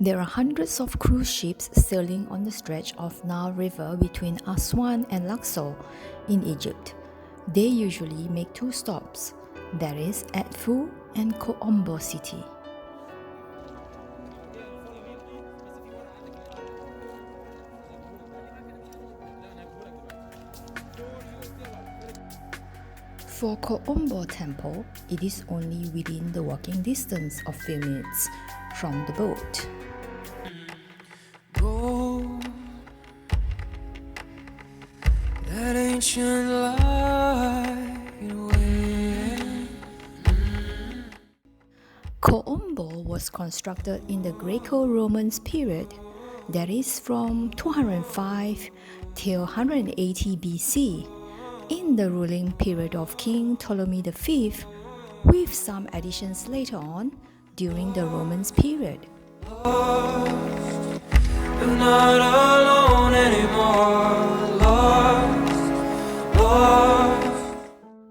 There are hundreds of cruise ships sailing on the stretch of Nile River between Aswan and Luxor in Egypt. They usually make two stops, that is, Edfu and Kom Ombo city. For Kom Ombo temple, it is only within the walking distance of few minutes from the boat. That ancient light away. Kom Ombo was constructed in the Greco-Roman period, that is from 205 till 180 BC, in the ruling period of King Ptolemy V, with some additions later on during the Romans period. Lost, but not alone anymore. Lost.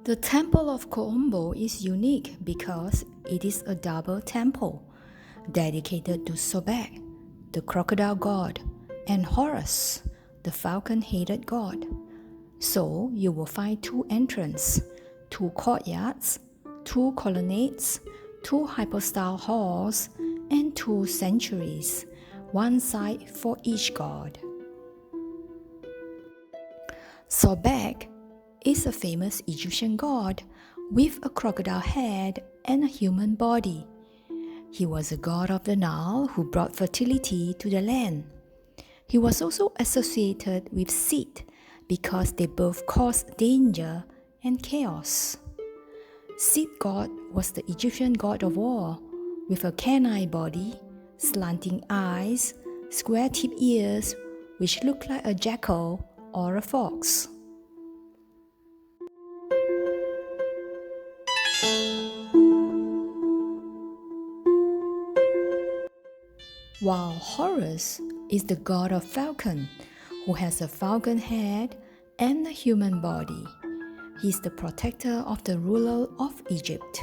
The temple of Kom Ombo is unique because it is a double temple dedicated to Sobek, the crocodile god, and Horus, the falcon-headed god. So you will find two entrances, two courtyards, two colonnades, two hypostyle halls, and two sanctuaries, one side for each god. Sobek is a famous Egyptian god with a crocodile head and a human body. He was a god of the Nile who brought fertility to the land. He was also associated with Set because they both caused danger and chaos. Set god was the Egyptian god of war with a canine body, slanting eyes, square-tipped ears which looked like a jackal or a fox. While Horus is the god of falcon, who has a falcon head and a human body. He is the protector of the ruler of Egypt.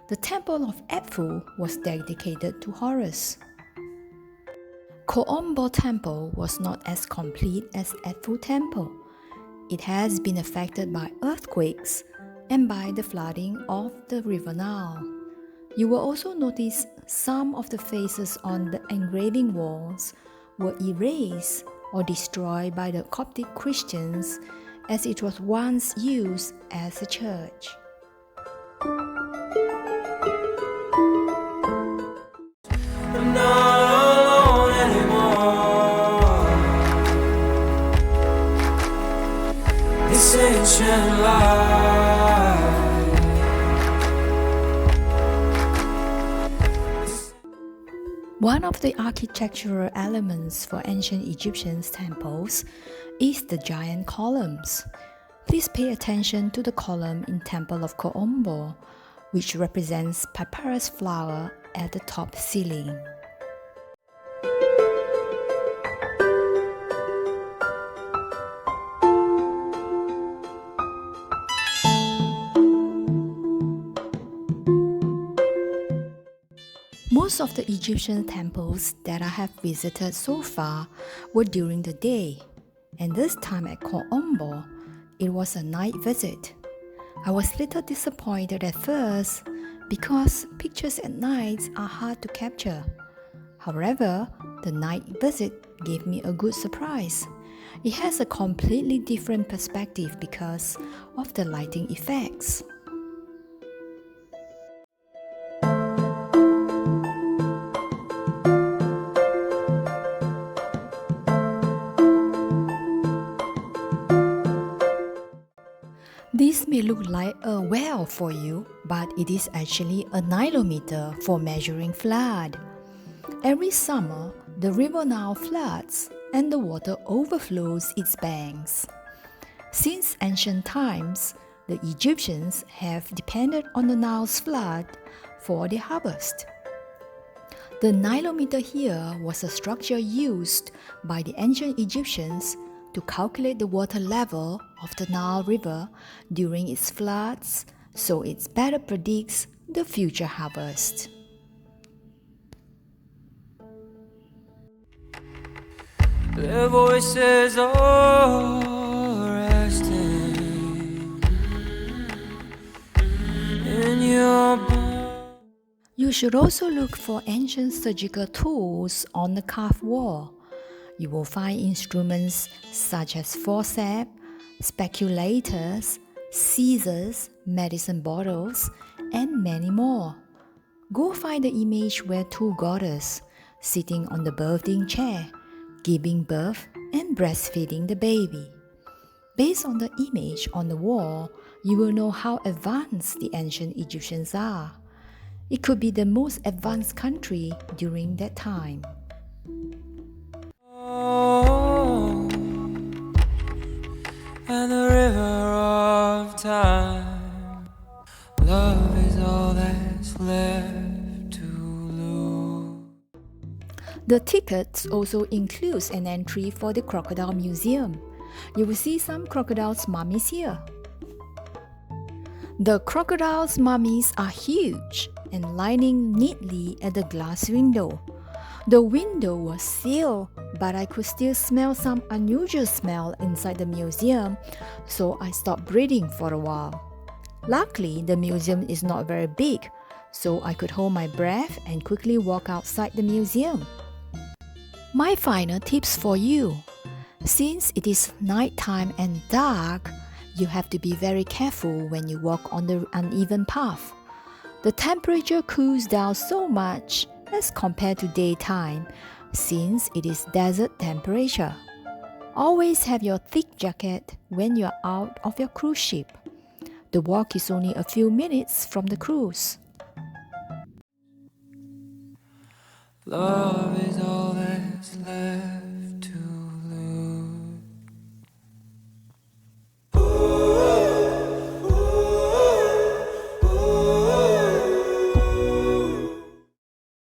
The temple of Edfu was dedicated to Horus. Kom Ombo temple was not as complete as Edfu temple. It has been affected by earthquakes and by the flooding of the river Nile. You will also notice some of the faces on the engraving walls were erased or destroyed by the Coptic Christians as it was once used as a church. I'm not alone anymore. This ancient life. One of the architectural elements for ancient Egyptian temples is the giant columns. Please pay attention to the column in Temple of Kom Ombo, which represents papyrus flower at the top ceiling. Most of the Egyptian temples that I have visited so far were during the day, and this time at Kom Ombo, it was a night visit. I was a little disappointed at first because pictures at night are hard to capture. However, the night visit gave me a good surprise. It has a completely different perspective because of the lighting effects. This may look like a well for you, but it is actually a nilometer for measuring flood. Every summer, the river Nile floods and the water overflows its banks. Since ancient times, the Egyptians have depended on the Nile's flood for their harvest. The nilometer here was a structure used by the ancient Egyptians to calculate the water level of the Nile River during its floods, so it better predicts the future harvest. their voices all resting in your bones. You should also look for ancient surgical tools on the carved wall. You will find instruments such as forceps, speculators, scissors, medicine bottles, and many more. Go find the image where two goddesses sitting on the birthing chair, giving birth and breastfeeding the baby. Based on the image on the wall, you will know how advanced the ancient Egyptians are. It could be the most advanced country during that time. And the river of time, love is all that's left to lose. The tickets also includes an entry for the Crocodile Museum. You will see some crocodiles' mummies here. The crocodiles' mummies are huge and lining neatly at the glass window. The window was sealed, but I could still smell some unusual smell inside the museum, so I stopped breathing for a while. Luckily, the museum is not very big, so I could hold my breath and quickly walk outside the museum. My final tips for you. Since it is nighttime and dark, you have to be very careful when you walk on the uneven path. The temperature cools down so much as compared to daytime, since it is desert temperature. Always have your thick jacket when you are out of your cruise ship. The walk is only a few minutes from the cruise. Love is all that's left.